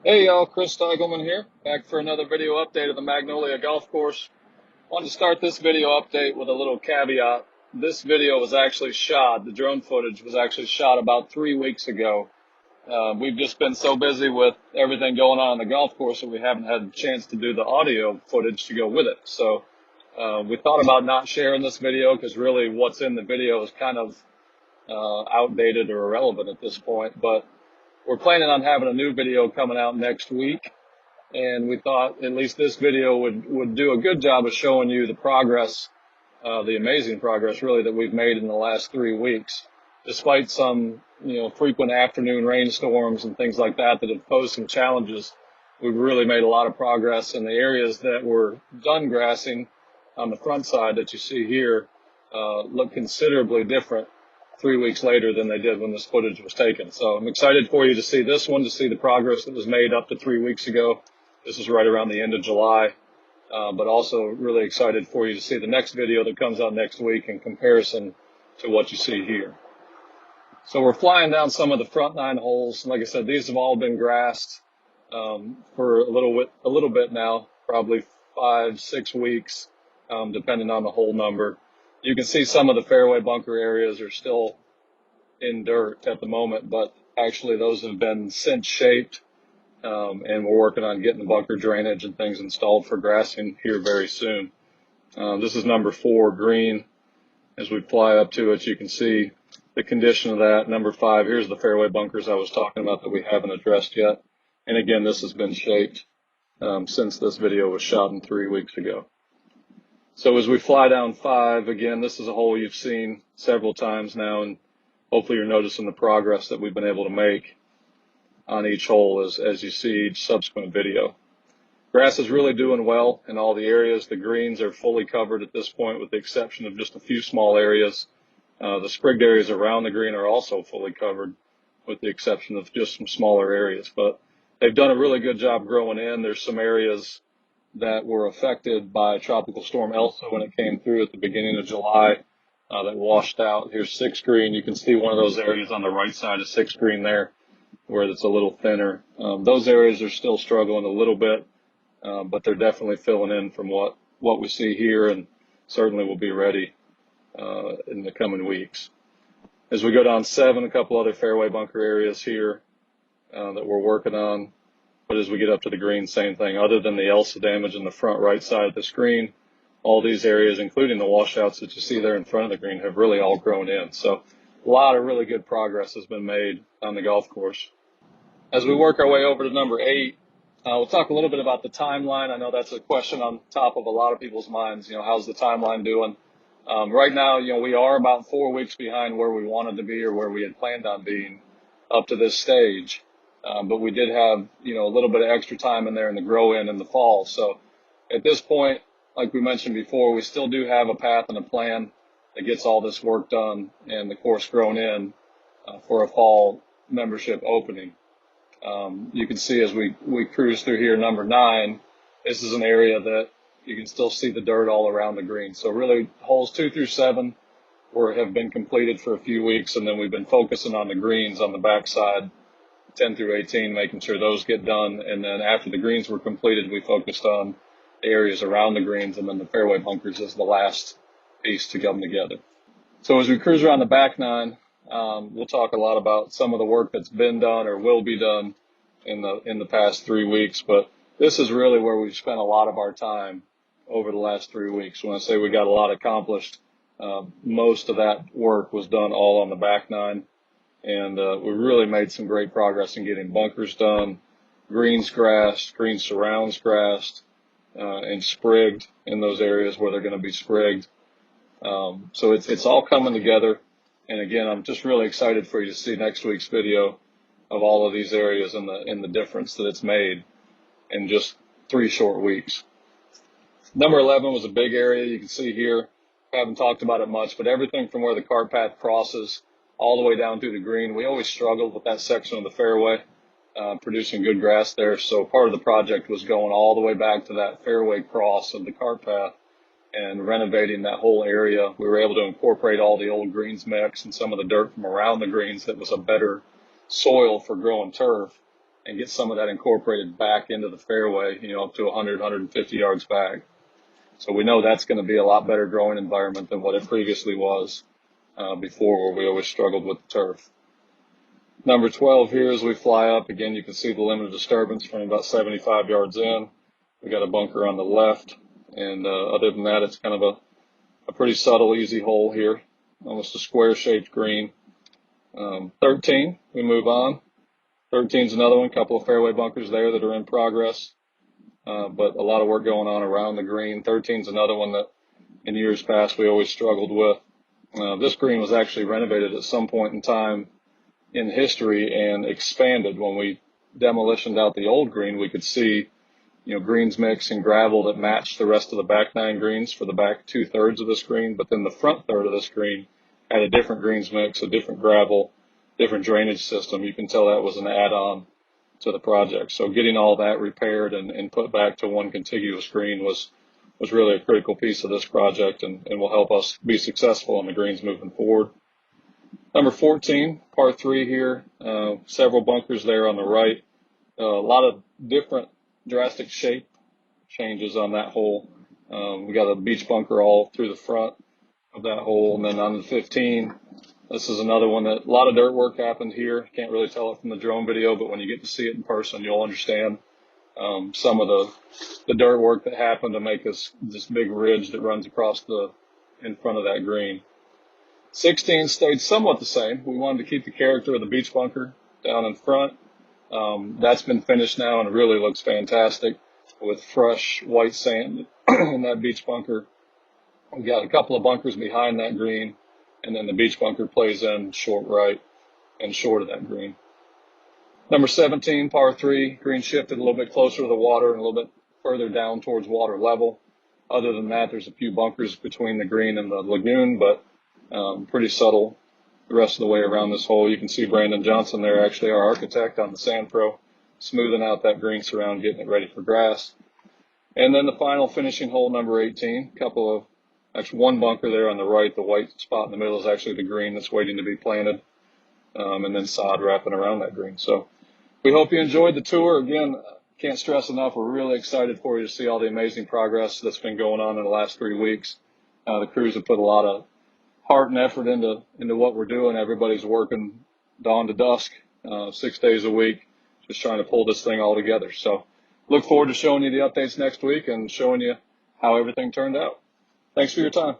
Hey y'all, Chris Steigleman here, back for another video update of the Magnolia Golf Course. Wanted to start this video update with a little caveat. This video was actually shot, the drone footage was actually shot about 3 weeks ago. We've just been so busy with everything going on the golf course that we haven't had a chance to do the audio footage to go with it. So we thought about not sharing this video because really what's in the video is kind of outdated or irrelevant at this point. But we're planning on having a new video coming out next week, and we thought at least this video would do a good job of showing you the progress, the amazing progress really that we've made in the last 3 weeks. Despite some, frequent afternoon rainstorms and things like that that have posed some challenges, we've really made a lot of progress in the areas that were done grassing on the front side that you see here, look considerably different 3 weeks later than they did when this footage was taken. So I'm excited for you to see this one, to see the progress that was made up to 3 weeks ago. This is right around the end of July, but also really excited for you to see the next video that comes out next week in comparison to what you see here. So we're flying down some of the front 9 holes. Like I said, these have all been grassed for a little bit now, probably 5-6 weeks, depending on the hole number. You can see some of the fairway bunker areas are still in dirt at the moment, but actually those have been since shaped, and we're working on getting the bunker drainage and things installed for grassing here very soon. This is number 4 green. As we fly up to it, you can see the condition of that. Number 5, here's the fairway bunkers I was talking about that we haven't addressed yet. And again, this has been shaped since this video was shot 3 weeks ago. So as we fly down 5, again, this is a hole you've seen several times now, and hopefully you're noticing the progress that we've been able to make on each hole as you see each subsequent video. Grass is really doing well in all the areas. The greens are fully covered at this point with the exception of just a few small areas. The sprigged areas around the green are also fully covered with the exception of just some smaller areas. But they've done a really good job growing in. There's some areas that were affected by Tropical Storm Elsa when it came through at the beginning of July that washed out. Here's 6 green. You can see one of those areas on the right side of 6 green there where it's a little thinner. Those areas are still struggling a little bit, but they're definitely filling in from what we see here, and certainly will be ready in the coming weeks. As we go down 7, a couple other fairway bunker areas here that we're working on. But as we get up to the green, same thing. Other than the Elsa damage in the front right side of the screen, all these areas, including the washouts that you see there in front of the green, have really all grown in. So a lot of really good progress has been made on the golf course. As we work our way over to number 8, we'll talk a little bit about the timeline. I know that's a question on top of a lot of people's minds. How's the timeline doing? Right now, we are about 4 weeks behind where we wanted to be or where we had planned on being up to this stage. But we did have, a little bit of extra time in there in the grow-in in the fall. So at this point, like we mentioned before, we still do have a path and a plan that gets all this work done and the course grown in for a fall membership opening. You can see as we cruise through here, number 9, this is an area that you can still see the dirt all around the green. So really, holes 2 through 7 have been completed for a few weeks, and then we've been focusing on the greens on the backside, 10 through 18, making sure those get done. And then after the greens were completed, we focused on the areas around the greens, and then the fairway bunkers is the last piece to come together. So as we cruise around the back 9, we'll talk a lot about some of the work that's been done or will be done in the past 3 weeks. But this is really where we've spent a lot of our time over the last 3 weeks. When I say we got a lot accomplished, most of that work was done all on the back 9. And we really made some great progress in getting bunkers done, greens grassed, green surrounds grassed, and sprigged in those areas where they're going to be sprigged. So it's all coming together. And again, I'm just really excited for you to see next week's video of all of these areas and the difference that it's made in just 3 short weeks. Number 11 was a big area. You can see here, I haven't talked about it much, but everything from where the cart path crosses all the way down through the green. We always struggled with that section of the fairway, producing good grass there. So part of the project was going all the way back to that fairway cross of the cart path and renovating that whole area. We were able to incorporate all the old greens mix and some of the dirt from around the greens that was a better soil for growing turf and get some of that incorporated back into the fairway, up to 100, 150 yards back. So we know that's going to be a lot better growing environment than what it previously was before, where we always struggled with the turf. Number 12 here, as we fly up, again, you can see the limit of disturbance from about 75 yards in. We got a bunker on the left, and other than that, it's kind of a pretty subtle, easy hole here, almost a square-shaped green. 13, we move on. 13 is another one, couple of fairway bunkers there that are in progress, but a lot of work going on around the green. 13 is another one that in years past we always struggled with. This green was actually renovated at some point in time in history and expanded. When we demolitioned out the old green, we could see greens mix and gravel that matched the rest of the back 9 greens for the back 2/3 of this green, but then the front third of this green had a different greens mix, a different gravel, different drainage system. You can tell that was an add-on to the project. So getting all that repaired and put back to one contiguous green was really a critical piece of this project, and will help us be successful on the greens moving forward. Number 14, par 3 here, several bunkers there on the right, a lot of different drastic shape changes on that hole. We got a beach bunker all through the front of that hole, and then on the 15, this is another one that a lot of dirt work happened here. Can't really tell it from the drone video, but when you get to see it in person, you'll understand some of the dirt work that happened to make this big ridge that runs across in front of that green. 16 stayed somewhat the same. We wanted to keep the character of the beach bunker down in front. That's been finished now and it really looks fantastic with fresh white sand in that beach bunker. We've got a couple of bunkers behind that green, and then the beach bunker plays in short right and short of that green. Number 17, par 3, green shifted a little bit closer to the water and a little bit further down towards water level. Other than that, there's a few bunkers between the green and the lagoon, but pretty subtle the rest of the way around this hole. You can see Brandon Johnson there, actually our architect on the Sand Pro, smoothing out that green surround, getting it ready for grass. And then the final finishing hole, number 18, actually one bunker there on the right. The white spot in the middle is actually the green that's waiting to be planted, and then sod wrapping around that green. So we hope you enjoyed the tour. Again, can't stress enough, we're really excited for you to see all the amazing progress that's been going on in the last 3 weeks. The crews have put a lot of heart and effort into what we're doing. Everybody's working dawn to dusk, 6 days a week, just trying to pull this thing all together. So look forward to showing you the updates next week and showing you how everything turned out. Thanks for your time.